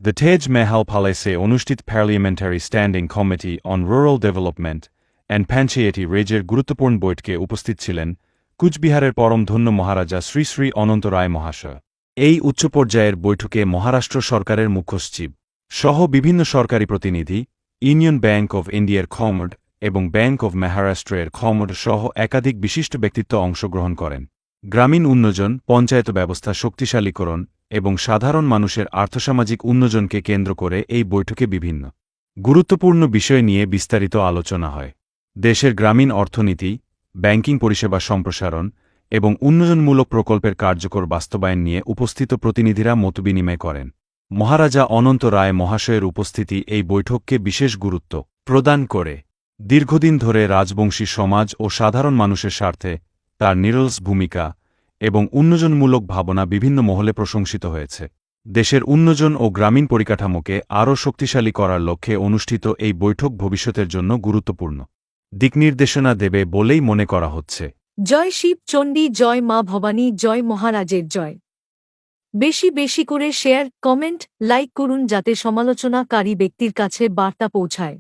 The Tej Mahal Palace অনুষ্ঠিত Parliamentary Standing Committee on Rural Development and Panchayati Rajের গুরুত্বপূর্ণ বৈঠকে উপস্থিত ছিলেন কুচবিহারের পরমধন্য মহারাজা শ্রী শ্রী অনন্ত রায় মহাশয়। এই উচ্চ পর্যায়ের বৈঠকে মহারাষ্ট্র সরকারের মুখ্য সচিব সহ বিভিন্ন সরকারি প্রতিনিধি, ইউনিয়ন ব্যাংক অব ইন্ডিয়ার খমড এবং ব্যাংক অব মহারাষ্ট্রের খমড সহ একাধিক বিশিষ্ট ব্যক্তিত্ব অংশগ্রহণ করেন। গ্রামীণ উন্নয়ন, পঞ্চায়েত ব্যবস্থা শক্তিশালীকরণ এবং সাধারণ মানুষের আর্থসামাজিক উন্নয়নকে কেন্দ্র করে এই বৈঠকে বিভিন্ন গুরুত্বপূর্ণ বিষয় নিয়ে বিস্তারিত আলোচনা হয়। দেশের গ্রামীণ অর্থনীতি, ব্যাংকিং পরিষেবা সম্প্রসারণ এবং উন্নয়নমূলক প্রকল্পের কার্যকর বাস্তবায়ন নিয়ে উপস্থিত প্রতিনিধিরা মতবিনিময় করেন। মহারাজা অনন্ত রায় মহাশয়ের উপস্থিতি এই বৈঠককে বিশেষ গুরুত্ব প্রদান করে। দীর্ঘদিন ধরে রাজবংশী সমাজ ও সাধারণ মানুষের স্বার্থে তার নিরলস ভূমিকা এবং উন্নয়নমূলক ভাবনা বিভিন্ন মহলে প্রশংসিত হয়েছে। দেশের উন্নয়ন ও গ্রামীণ পরিকাঠামোকে আরও শক্তিশালী করার লক্ষ্যে অনুষ্ঠিত এই বৈঠক ভবিষ্যতের জন্য গুরুত্বপূর্ণ দিকনির্দেশনা দেবে বলেই মনে করা হচ্ছে। জয় শিব চণ্ডী, জয় মা ভবানী, জয় মহারাজের জয়। বেশি বেশি করে শেয়ার, কমেন্ট, লাইক করুন যাতে সমালোচনাকারী ব্যক্তির কাছে বার্তা পৌঁছায়।